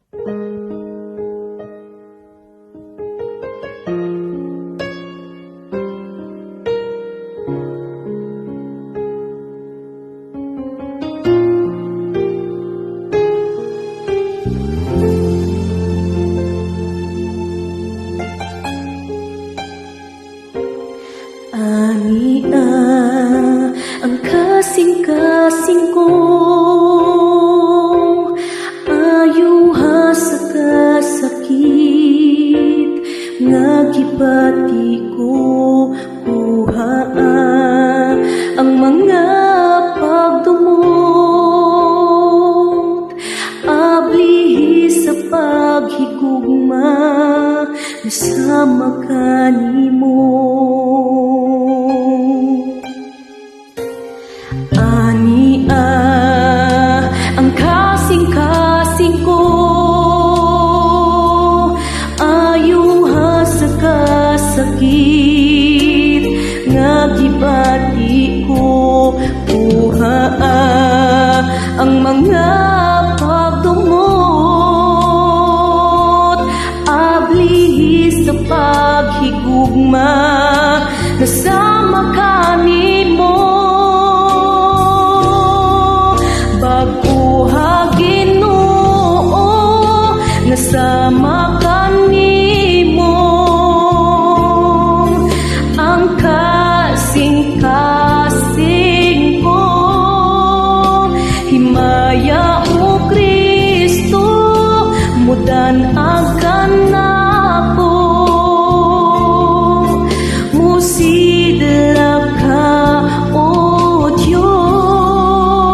Ani ang kasing-kasing ko, ayuha sa kasakit nga gibati ko, kuha ang mga pagdumot, ablihi sa paghigugma nasama kanimo. Ani ang kasing-kasing ko, ayuha sa kasakit nga gibati ko, kuha ang mga pagdumot, ablihi sa paghigugma nasama kanimo. Nasama kanimo ang kasing-kasing ko, himaya o Kristo mudan akan ako, musidla ka o Diyos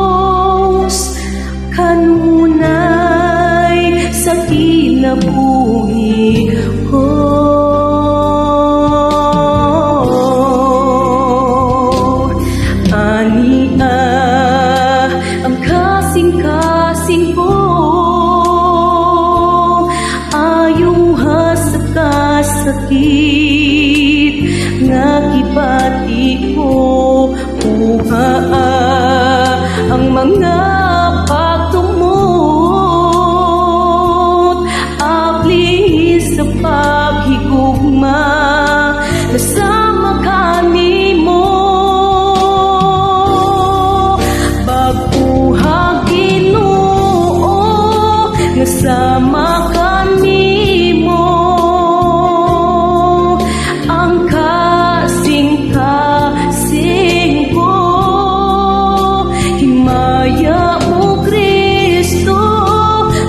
kanunay sa kinabuhi ko. Ani ang kasing-kasing ko, ayuha sa kasakit nga gibati ko, kuha ang mga sa paghigugma nasama kanimo. Baguha Ginoo nasama kanimo ang kasing-kasing ko, himaya o Kristo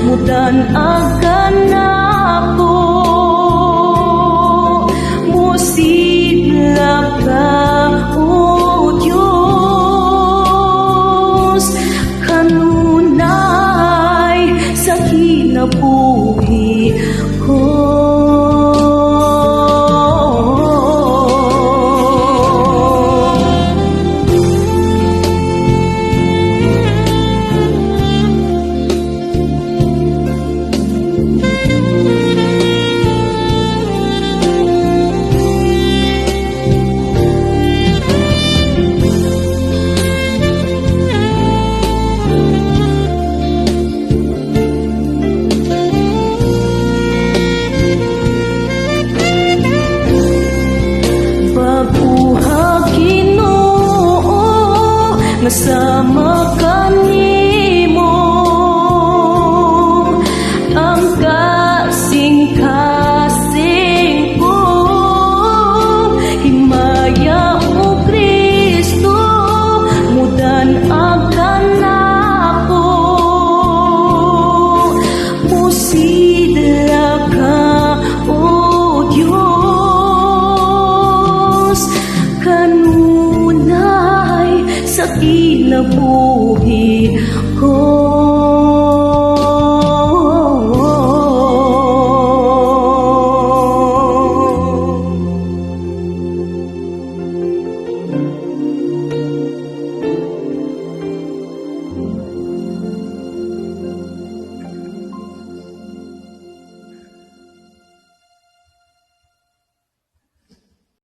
mudan akan ako, musidla ka o Diyos kanunay sa kinabuhi ko. Nasama kanimo ang kasing-kasing ko, himaya o Kristo mudan akan ako, musidla ka o Diyos kanunay sa kinabuhi ko.